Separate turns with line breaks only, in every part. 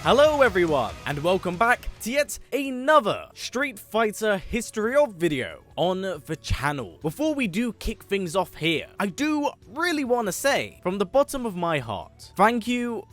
Hello everyone, and welcome back to yet another Street Fighter History of video on the channel. Before we do kick things off here, I do really want to say from the bottom of my heart, thank you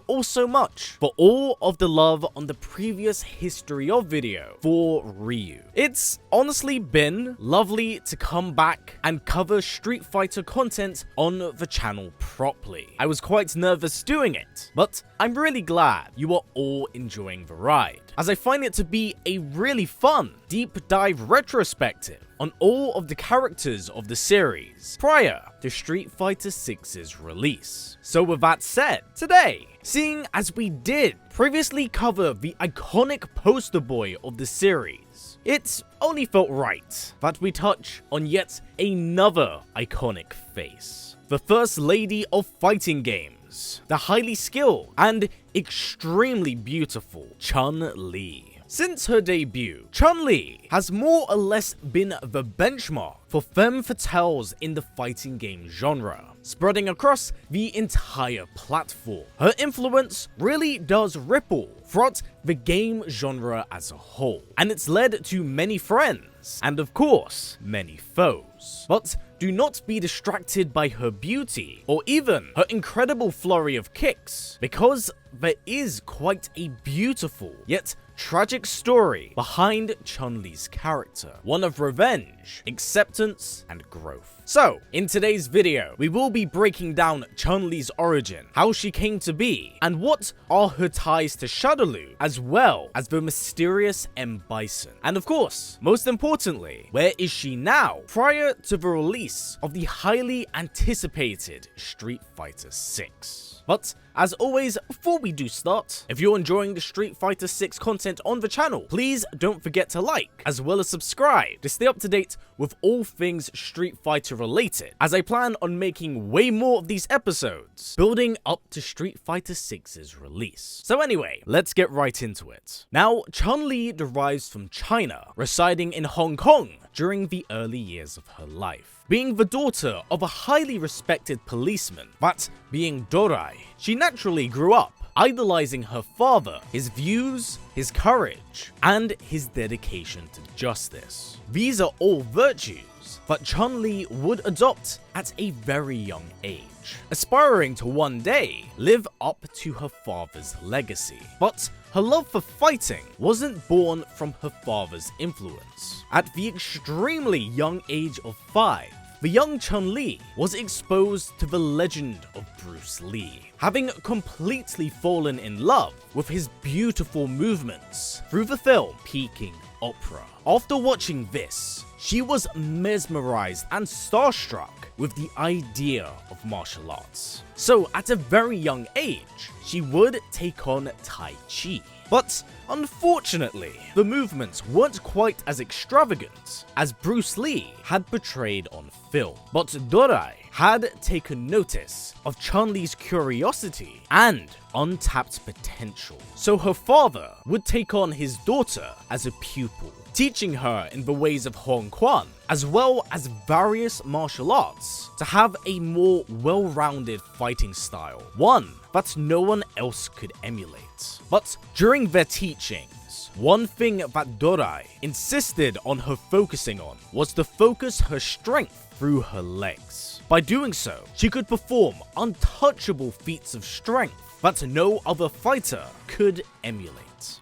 all so much for all of the love on the previous History of video for Ryu. It's honestly been lovely to come back and cover Street Fighter content on the channel properly. I was quite nervous doing it, but I'm really glad you are all enjoying the ride, as I find it to be a really fun, deep dive retrospective on all of the characters of the series prior to Street Fighter 6's release. So with that said, today, seeing as we did previously cover the iconic poster boy of the series, it only felt right that we touch on yet another iconic face. The first lady of fighting games, the highly skilled and extremely beautiful Chun Li. Since her debut, Chun Li has more or less been the benchmark for femme fatales in the fighting game genre, spreading across the entire platform. Her influence really does ripple throughout the game genre as a whole, and it's led to many friends, and of course, many foes. But do not be distracted by her beauty, or even her incredible flurry of kicks, because there is quite a beautiful, yet tragic story behind Chun-Li's character, one of revenge, acceptance, and growth. So, in today's video, we will be breaking down Chun-Li's origin, how she came to be, and what are her ties to Shadoloo, as well as the mysterious M.Bison. And of course, most importantly, where is she now, prior to the release of the highly anticipated Street Fighter 6. But as always, before we do start, if you're enjoying the Street Fighter 6 content on the channel, please don't forget to like, as well as subscribe to stay up to date with all things Street Fighter related, as I plan on making way more of these episodes, building up to Street Fighter 6's release. So anyway, let's get right into it. Now, Chun-Li derives from China, residing in Hong Kong during the early years of her life. Being the daughter of a highly respected policeman, that being Dorai, she naturally grew up idolizing her father, his views, his courage, and his dedication to justice. These are all virtues that Chun-Li would adopt at a very young age, aspiring to one day live up to her father's legacy. But her love for fighting wasn't born from her father's influence. At the extremely young age of 5, the young Chun-Li was exposed to the legend of Bruce Lee, having completely fallen in love with his beautiful movements through the film Peking Opera. After watching this, she was mesmerized and starstruck with the idea of martial arts. So at a very young age, she would take on Tai Chi. But unfortunately, the movements weren't quite as extravagant as Bruce Lee had portrayed on film. But Dorai had taken notice of Chun-Li's curiosity and untapped potential, so her father would take on his daughter as a pupil, teaching her in the ways of Hong Kong, as well as various martial arts, to have a more well-rounded fighting style, one that no one else could emulate. But during their teachings, one thing that Dorai insisted on her focusing on was to focus her strength through her legs. By doing so, she could perform untouchable feats of strength that no other fighter could emulate.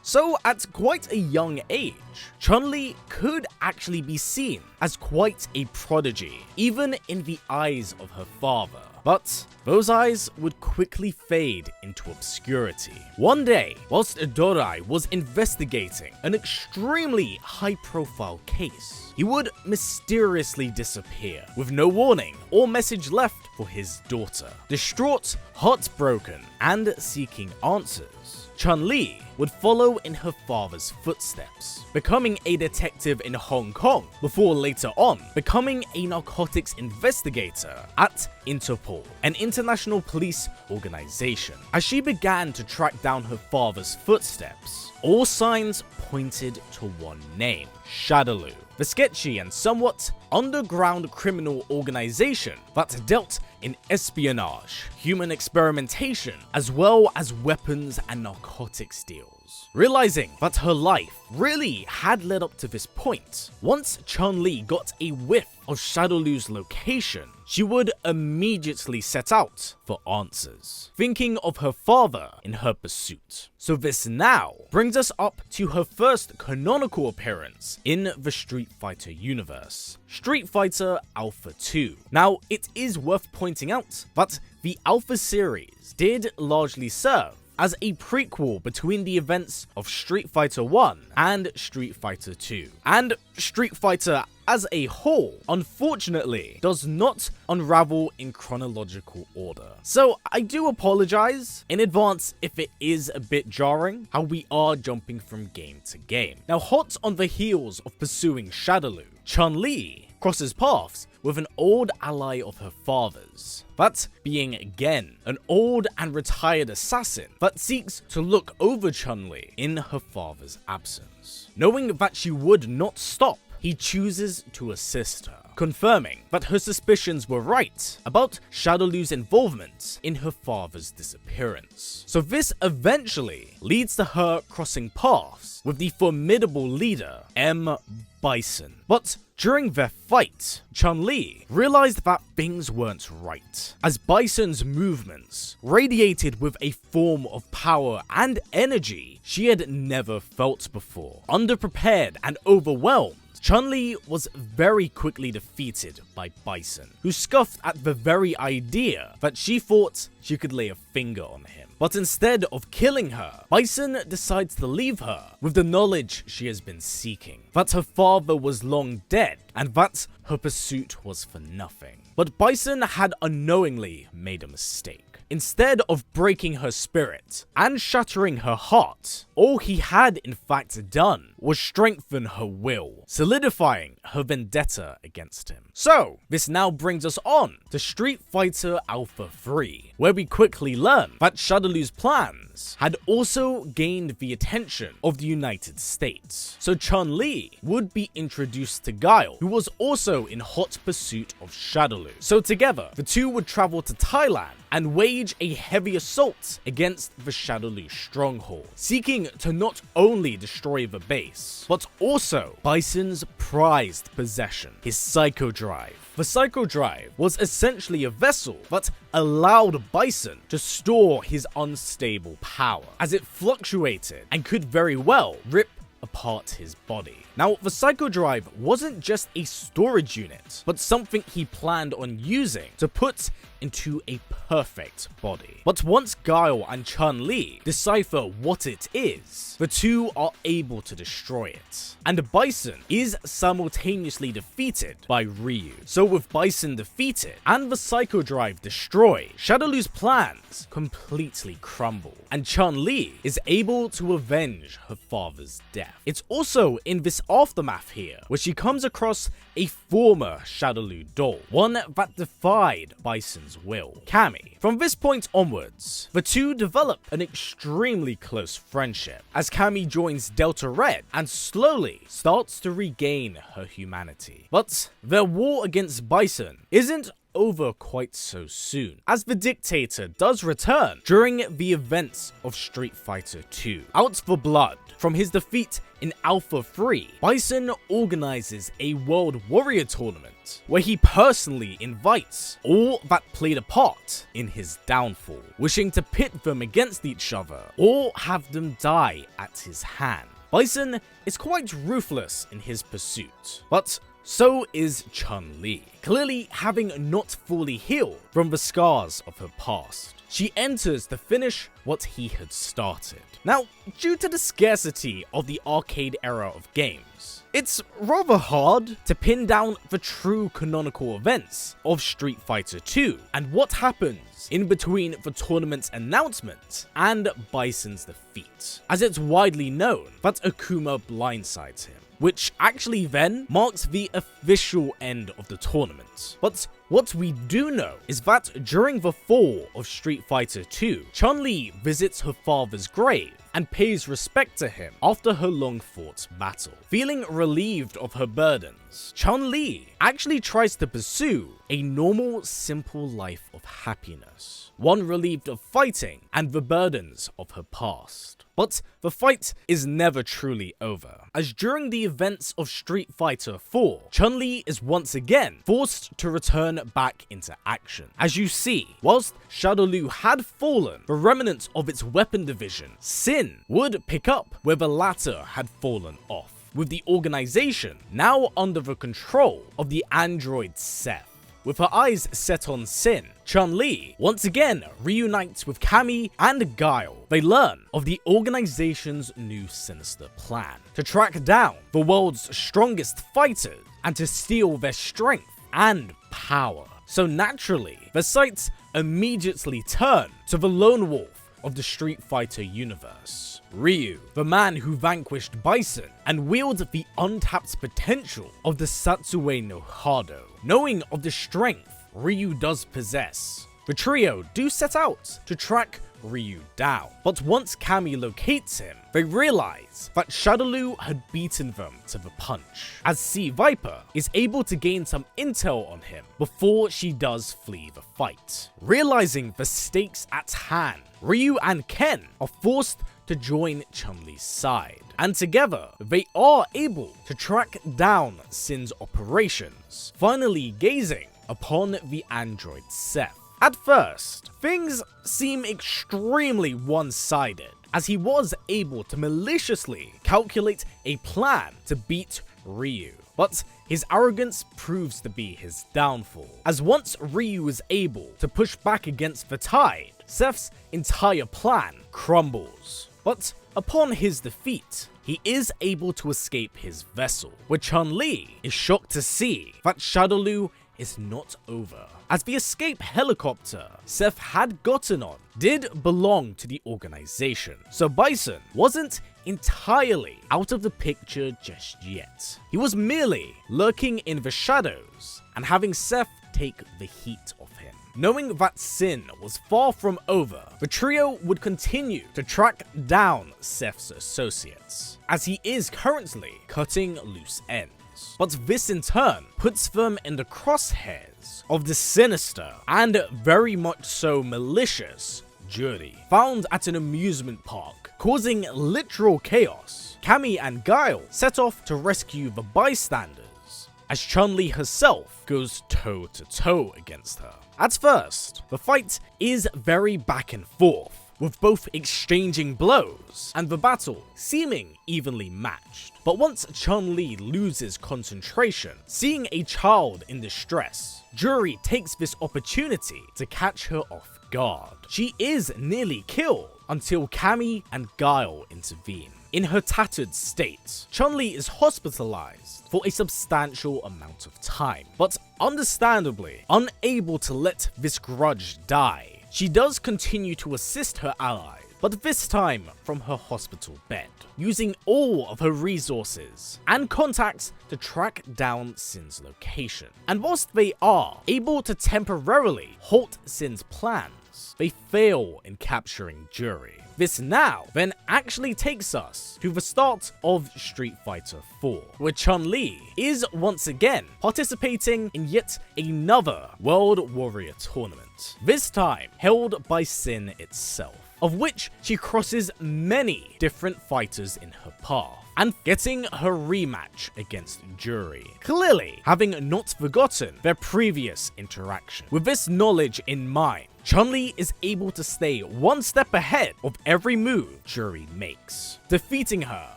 So at quite a young age, Chun-Li could actually be seen as quite a prodigy, even in the eyes of her father. But those eyes would quickly fade into obscurity. One day, whilst Dorai was investigating an extremely high-profile case, he would mysteriously disappear, with no warning or message left for his daughter. Distraught, heartbroken, and seeking answers, Chun-Li would follow in her father's footsteps, becoming a detective in Hong Kong before later on becoming a narcotics investigator at Interpol, an international police organization. As she began to track down her father's footsteps, all signs pointed to one name: Shadoloo. The the sketchy and somewhat underground criminal organization that dealt in espionage, human experimentation, as well as weapons and narcotics deals. Realizing that her life really had led up to this point, once Chun Li got a whiff of Shadoloo's location, she would immediately set out for answers, thinking of her father in her pursuit. So this now brings us up to her first canonical appearance in the Street Fighter universe, Street Fighter Alpha 2. Now, it is worth pointing out that the Alpha series did largely serve as a prequel between the events of Street Fighter 1 and Street Fighter 2. And Street Fighter as a whole, unfortunately, does not unravel in chronological order. So I do apologize in advance if it is a bit jarring how we are jumping from game to game. Now, hot on the heels of pursuing Shadoloo, Chun Li crosses paths with an old ally of her father's, that being again an old and retired assassin that seeks to look over Chun Li in her father's absence. Knowing that she would not stop, he chooses to assist her, confirming that her suspicions were right about Shadoloo's involvement in her father's disappearance. So this eventually leads to her crossing paths with the formidable leader, M.Bison. But during their fight, Chun Li realized that things weren't right, as Bison's movements radiated with a form of power and energy she had never felt before. Underprepared and overwhelmed, Chun Li was very quickly defeated by Bison, who scoffed at the very idea that she thought she could lay a finger on him. But instead of killing her, Bison decides to leave her with the knowledge she has been seeking, that her father was long dead and that her pursuit was for nothing. But Bison had unknowingly made a mistake. Instead of breaking her spirit and shattering her heart, all he had in fact done was strengthen her will, solidifying her vendetta against him. So, this now brings us on to Street Fighter Alpha 3, where we quickly learn that Shadoloo's plans had also gained the attention of the United States. So Chun Li would be introduced to Guile, who was also in hot pursuit of Shadoloo. So together, the two would travel to Thailand and wage a heavy assault against the Shadoloo stronghold, seeking to not only destroy the base, but also Bison's prized possession, his Psycho Drive. The Psycho Drive was essentially a vessel that allowed Bison to store his unstable power, as it fluctuated and could very well rip apart his body. Now, the Psycho Drive wasn't just a storage unit, but something he planned on using to put into a perfect body. But once Guile and Chun Li decipher what it is, the two are able to destroy it. And Bison is simultaneously defeated by Ryu. So with Bison defeated and the Psycho Drive destroyed, Shadoloo's plans completely crumble, and Chun Li is able to avenge her father's death. It's also in this aftermath here where she comes across a former Shadoloo doll, one that defied Bison's will, Cammy. From this point onwards, the two develop an extremely close friendship, as Cammy joins Delta Red and slowly starts to regain her humanity. But their war against Bison isn't over quite so soon, as the dictator does return during the events of Street Fighter 2. Out for blood from his defeat in Alpha 3, Bison organizes a World Warrior tournament where he personally invites all that played a part in his downfall, wishing to pit them against each other or have them die at his hand. Bison is quite ruthless in his pursuit, but so is Chun Li, clearly having not fully healed from the scars of her past. She enters to finish what he had started. Now, due to the scarcity of the arcade era of games, it's rather hard to pin down the true canonical events of Street Fighter 2 and what happens in between the tournament's announcement and Bison's defeat, as it's widely known that Akuma blindsides him, which actually then marks the official end of the tournament. But what we do know is that during the fall of Street Fighter 2, Chun Li visits her father's grave and pays respect to him after her long-fought battle. Feeling relieved of her burdens, Chun Li actually tries to pursue a normal, simple life of happiness, one relieved of fighting and the burdens of her past. But the fight is never truly over, as during the events of Street Fighter 4, Chun Li is once again forced to return back into action. As you see, whilst Shadoloo had fallen, the remnants of its weapon division, Sin, would pick up where the latter had fallen off, with the organization now under the control of the android Seth. With her eyes set on Sin, Chun Li once again reunites with Cammy and Guile. They learn of the organization's new sinister plan to track down the world's strongest fighters and to steal their strength and power. So naturally, the sights immediately turn to the lone wolf of the Street Fighter universe, Ryu, the man who vanquished Bison and wielded the untapped potential of the Satsue no Hado. Knowing of the strength Ryu does possess, the trio do set out to track Ryu down, but once Cammy locates him, they realize that Shadoloo had beaten them to the punch, as Sea Viper is able to gain some intel on him before she does flee the fight. Realizing the stakes at hand, Ryu and Ken are forced to join Chun-Li's side, and together they are able to track down Sin's operations, finally gazing upon the android Seth. At first, things seem extremely one-sided, as he was able to maliciously calculate a plan to beat Ryu. But his arrogance proves to be his downfall, as once Ryu is able to push back against the tide, Seth's entire plan crumbles. But upon his defeat, he is able to escape his vessel, where Chun Li is shocked to see that Shadoloo is not over, as the escape helicopter Seth had gotten on did belong to the organization, so Bison wasn't entirely out of the picture just yet. He was merely lurking in the shadows and having Seth take the heat off him. Knowing that Sin was far from over, the trio would continue to track down Seth's associates, as he is currently cutting loose ends. But this in turn puts them in the crosshairs of the sinister and very much so malicious Juri, found at an amusement park, causing literal chaos. Cammy and Guile set off to rescue the bystanders, as Chun Li herself goes toe-to-toe against her. At first, the fight is very back and forth, with both exchanging blows and the battle seeming evenly matched. But once Chun Li loses concentration, seeing a child in distress, Juri takes this opportunity to catch her off guard. She is nearly killed until Cammy and Guile intervene. In her tattered state, Chun Li is hospitalized for a substantial amount of time, but understandably unable to let this grudge die. She does continue to assist her ally, but this time from her hospital bed, using all of her resources and contacts to track down Sin's location. And whilst they are able to temporarily halt Sin's plans, they fail in capturing Juri. This now then actually takes us to the start of Street Fighter 4, where Chun Li is once again participating in yet another World Warrior tournament, this time held by Sin itself, of which she crosses many different fighters in her path, and getting her rematch against Juri, clearly having not forgotten their previous interaction. With this knowledge in mind, Chun Li is able to stay one step ahead of every move Juri makes, defeating her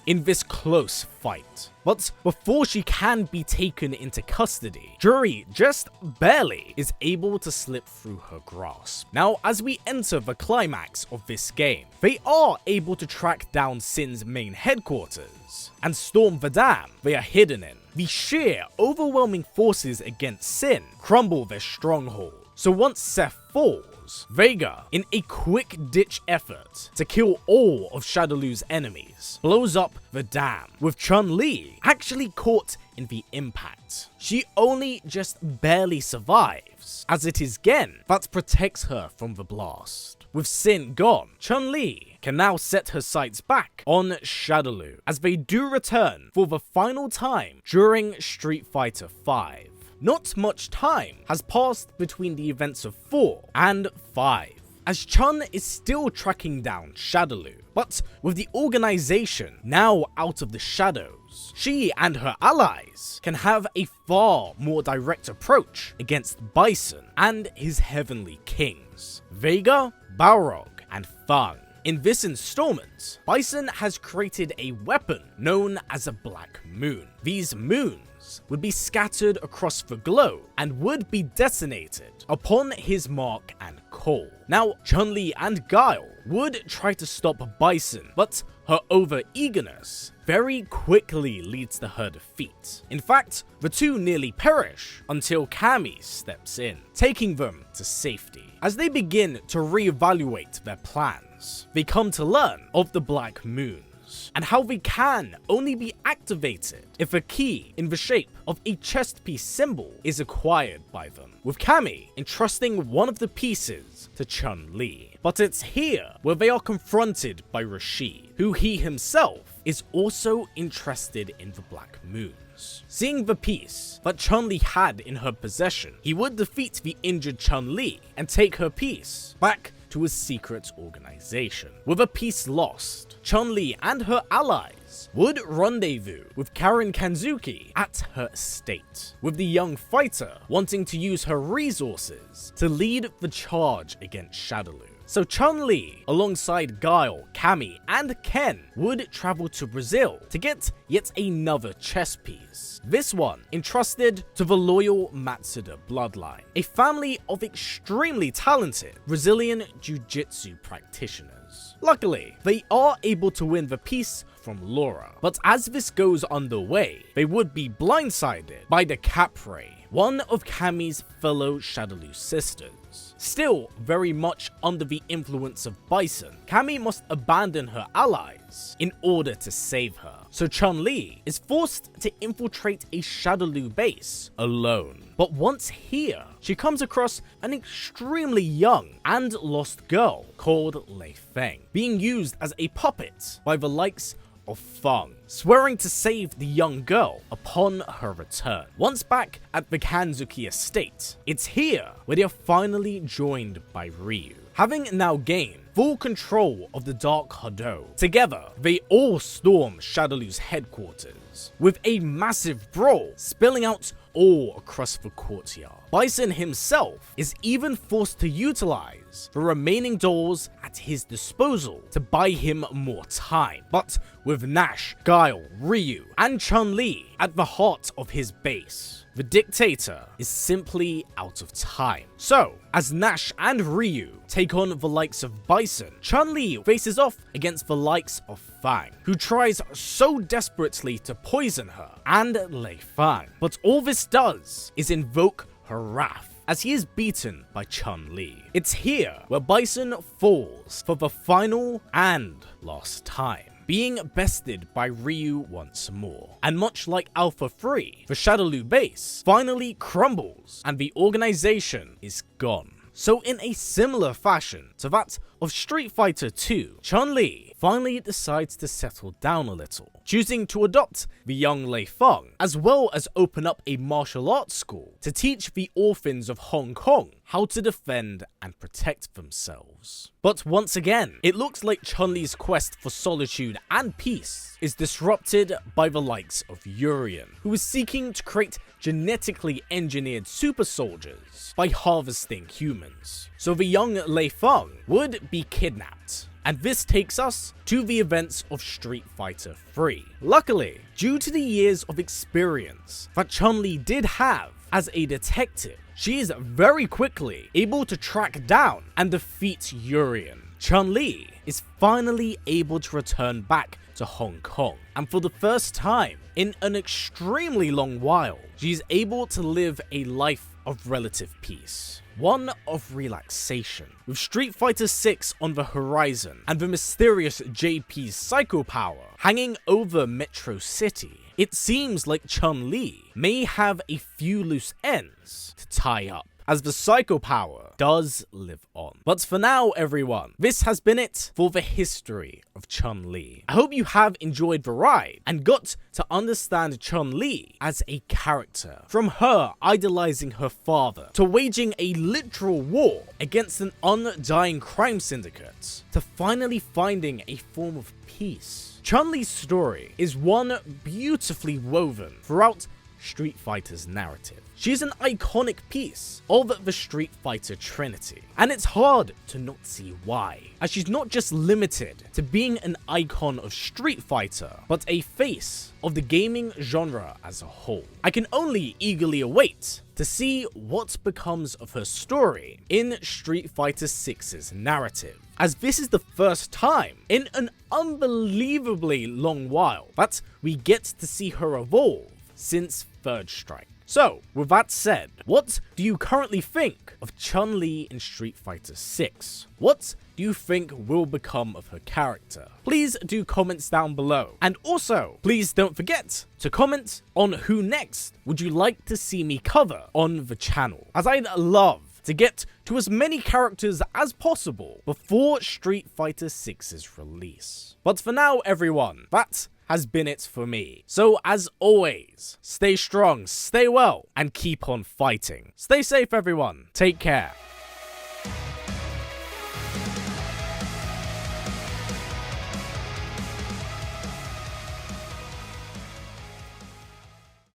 in this close fight. But before she can be taken into custody, Juri just barely is able to slip through her grasp. Now, as we enter the climax of this game, they are able to track down Sin's main headquarters and storm the dam they are hidden in. The sheer, overwhelming forces against Sin crumble their stronghold. So once Seth falls, Vega, in a quick-ditch effort to kill all of Shadoloo's enemies, blows up the dam, with Chun Li actually caught in the impact. She only just barely survives, as it is Gen that protects her from the blast. with Sin gone, Chun Li can now set her sights back on Shadoloo as they do return for the final time during Street Fighter V. Not much time has passed between the events of 4 and 5, as Chun is still tracking down Shadoloo, but with the organization now out of the shadows, she and her allies can have a far more direct approach against Bison and his heavenly kings, Vega, Balrog, and Fang. In this installment, Bison has created a weapon known as a Black Moon. These moons would be scattered across the globe and would be detonated upon his mark and call. Now, Chun Li and Guile would try to stop Bison, but her over-eagerness very quickly leads to her defeat. In fact, the two nearly perish until Cammy steps in, taking them to safety. As they begin to reevaluate their plans, they come to learn of the Black Moons and how they can only be activated if a key in the shape of a chest piece symbol is acquired by them, with Cammy entrusting one of the pieces to Chun Li. But it's here where they are confronted by Rashid, who he himself is also interested in the Black Moons. Seeing the piece that Chun Li had in her possession, he would defeat the injured Chun Li and take her piece back to his secret organization. With a piece lost, Chun Li and her allies would rendezvous with Karen Kanzuki at her estate, with the young fighter wanting to use her resources to lead the charge against Shadoloo. So Chun Li, alongside Guile, Cammy, and Ken, would travel to Brazil to get yet another chess piece. This one entrusted to the loyal Matsuda bloodline, a family of extremely talented Brazilian jiu-jitsu practitioners. Luckily, they are able to win the piece from Laura, but as this goes underway, they would be blindsided by the Capray, one of Cammy's fellow Shadoloo sisters. Still very much under the influence of Bison, Cammy must abandon her allies in order to save her. So Chun Li is forced to infiltrate a Shadoloo base alone. But once here, she comes across an extremely young and lost girl called Li-Fen, being used as a puppet by the likes of Fang, swearing to save the young girl upon her return. Once back at the Kanzuki estate, it's here where they are finally joined by Ryu, having now gained full control of the Dark Hado. Together, they all storm Shadoloo's headquarters, with a massive brawl spilling out all across the courtyard. Bison himself is even forced to utilize the remaining doors at his disposal to buy him more time. But with Nash, Guile, Ryu, and Chun Li at the heart of his base, the dictator is simply out of time. So, as Nash and Ryu take on the likes of Bison, Chun Li faces off against the likes of Fang, who tries so desperately to poison her and Li-Fen. But all this does is invoke her wrath as he is beaten by Chun Li. It's here where Bison falls for the final and last time, being bested by Ryu once more. And much like Alpha 3, the Shadoloo base finally crumbles and the organization is gone. So in a similar fashion to that of Street Fighter 2, Chun Li finally decides to settle down a little, choosing to adopt the young Li-Fen, as well as open up a martial arts school to teach the orphans of Hong Kong how to defend and protect themselves. But once again, it looks like Chun Li's quest for solitude and peace is disrupted by the likes of Yuri, who is seeking to create genetically engineered super soldiers by harvesting humans. So the young Li-Fen would be kidnapped. And this takes us to the events of Street Fighter 3. Luckily, due to the years of experience that Chun Li did have as a detective, she is very quickly able to track down and defeat Yuri. Chun Li is finally able to return back to Hong Kong, and for the first time in an extremely long while, she is able to live a life of relative peace, one of relaxation. With Street Fighter 6 on the horizon and the mysterious JP's psycho power hanging over Metro City, it seems like Chun Li may have a few loose ends to tie up. as the psycho power does live on. But for now, everyone, this has been it for the history of Chun Li. I hope you have enjoyed the ride and got to understand Chun Li as a character, from her idolizing her father to waging a literal war against an undying crime syndicate to finally finding a form of peace. Chun Li's story is one beautifully woven throughout Street Fighter's narrative. She's an iconic piece of the Street Fighter trinity, and it's hard to not see why, as she's not just limited to being an icon of Street Fighter, but a face of the gaming genre as a whole. I can only eagerly await to see what becomes of her story in Street Fighter 6's narrative, as this is the first time in an unbelievably long while that we get to see her evolve since Third Strike. So, with that said, what do you currently think of Chun Li in Street Fighter 6? What do you think will become of her character? Please do comments down below. And also, please don't forget to comment on who next would you like to see me cover on the channel, as I'd love to get to as many characters as possible before Street Fighter 6's release. But for now, everyone, that has been it for me. So as always, stay strong, stay well, and keep on fighting. Stay safe, everyone. Take care.